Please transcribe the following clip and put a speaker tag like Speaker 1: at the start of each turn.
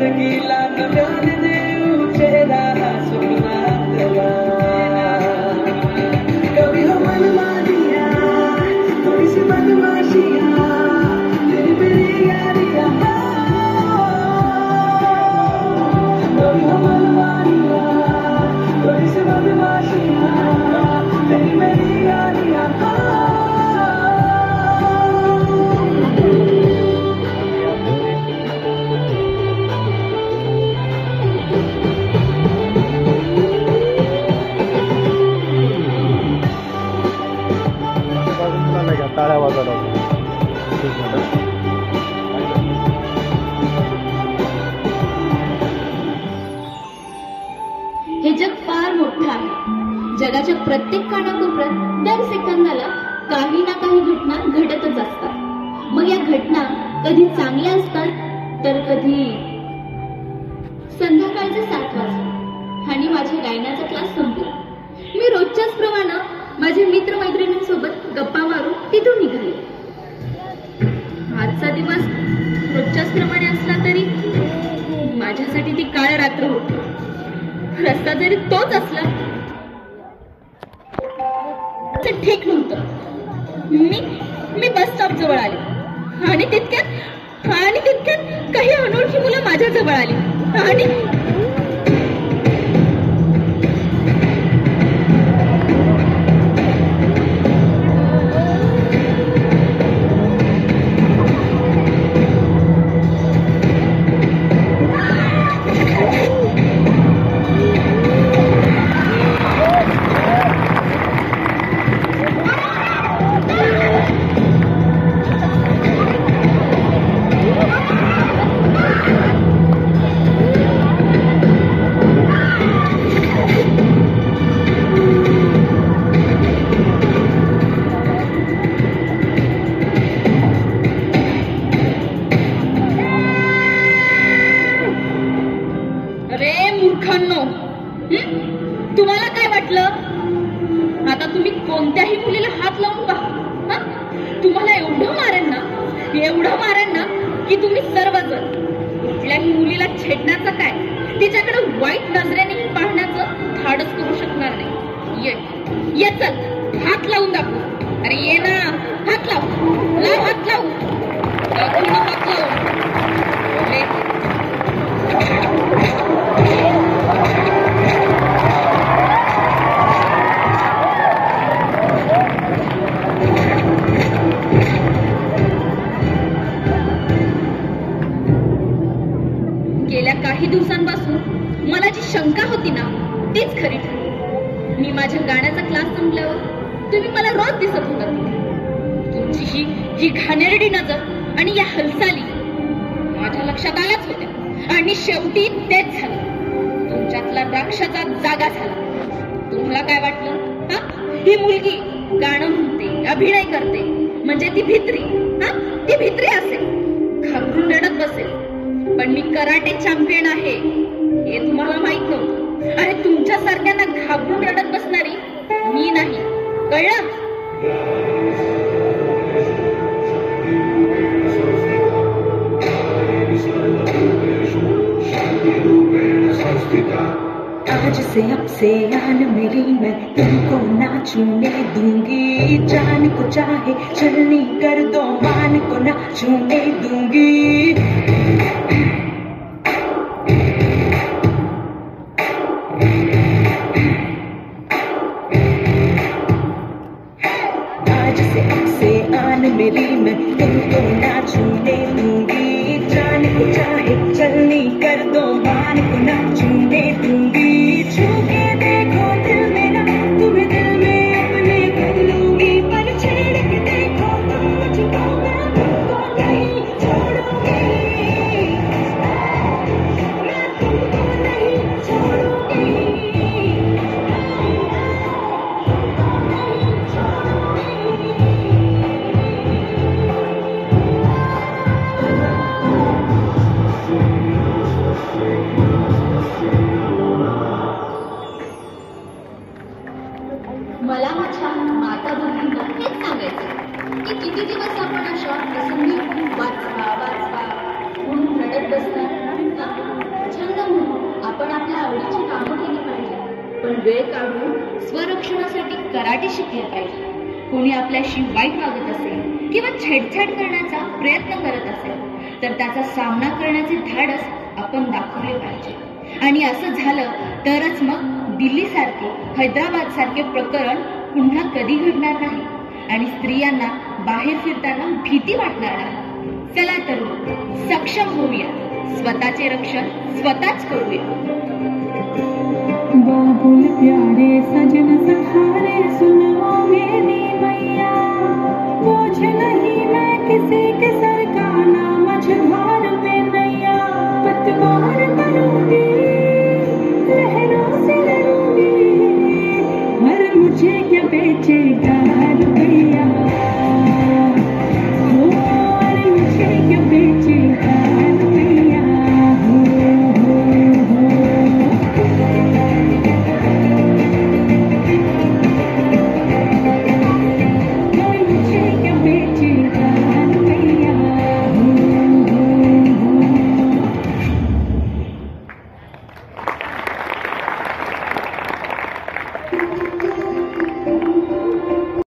Speaker 1: जिंदगीला नव्यान देऊ चेहरा हा स्वप्नातला कभी हो मनमानिया थोड़ी सी बदमाशिया तेरी मेरी यारियां कभी हो मनमानिया थोड़ी सी बदमाशिया तेरी मेरी यारियां
Speaker 2: टाळ्या वाजवतात.
Speaker 3: हे जग फार मोठं आहे. जगाच्या प्रत्येक कानाकोपऱ्यात दर सेकंदाला काही ना काही घटना घडतच असतात. मग या घटना कधी चांगल्या असतात तर कधी. संध्याकाळचे 7 वाजले आणि माझ्या गायनाचा क्लास संपला. मी रोजच्याच प्रमाणे माझ्या मित्रमैत्रिणींसोबत गप्पा मारून तिथून निघाले. आजचा दिवस रोजच्याच प्रमाणे असला तरी माझ्यासाठी ती काळ रात्र होती. रस्ता जरी तोच असला तर ठीक नव्हतं. मी बस स्टॉप जवळ आले आणि तितक्यात काही अनोळखी मुलं माझ्या जवळ आली आणि तुम्हाला काय वाटलं? आता तुम्ही कोणत्याही मुलीला हात लावून पहा. तुम्हाला एवढं मारेन ना की तुम्ही सर्वजण कुठल्याही मुलीला छेडण्याचं काय, तिच्याकडे वाईट नजरेनेही पाहण्याचं धाडस करू शकणार नाही. ये चल, हात लावून दाखव. अरे ये ना, हात लाव, हात लाव, हात लाव. गेल्या काही दिवसांपासून मला जी शंका होती ना तीच खरी ठरली. मी माझ्या गाण्याचा क्लास संपल्यावर तुम्ही मला रोज दिसत होता. तुमची ही घाणेरडी नजर आणि या हालचाली माझ्या लक्षात आल्याच होत्या आणि शेवटी तेच झालं. तुमच्यातला राक्षसा जागा झाला. तुम्हाला काय वाटलं? ही मुलगी गाणं म्हणते, अभिनय करते म्हणजे ती भित्री असेल, घाबरून रडत बसेल. पण मी कराटे चॅम्पियन आहे हे तुम्हाला माहित नव्हतं आणि तुमच्यासारख्यांना घाबरून रडत बसणारी मी नाही. कळलं?
Speaker 1: आज से अब से आन मेरी मैं तुमको नाचने दूंगी. जान को चाहे चलनी कर दो, मान को नाचने दूंगी. आज से अब से आन मेरी मैं तुमको नाचने दूंगी. जान को चाहे चलनी कर दो, मान को नाचने दूंगी. छूके देखो दिल मेरा, तुम्हें दिल में अपने कर लूंगी. पर छेड़ के देखो तुम मुझको, मैं तुमको नहीं छोड़ूंगी. मैं तुमको नहीं छोड़ूंगी.
Speaker 3: वेळ काढून स्वरक्षणासाठी कराटे शिकले पाहिजे. कोणी आपल्याशी वाईट वागत असेल किंवा छेडछाड करण्याचा प्रयत्न करत असेल तर त्याचा सामना करण्याचे धाडस आपण दाखवले पाहिजे. आणि असं झालं तरच मग दिल्लीसारखे, हैदराबादसारखे प्रकरण पुन्हा कधी घडणार नाही आणि स्त्रियांना बाहेर फिरताना भीती वाटणार नाही. चला तर सक्षम होऊया, स्वतःचे रक्षण स्वतःच करूया.
Speaker 1: बाबुल प्यारे सजन सहारे सुनो मेरी मैया, बोझ नहीं मैं किसी के सर का, ना मझधार में नैया. पतवार बनूंगी, लहरों से लड़ूंगी, मर मुझे क्या बेचेगा रुपया. और मुझे क्या बेचेगा रुपया.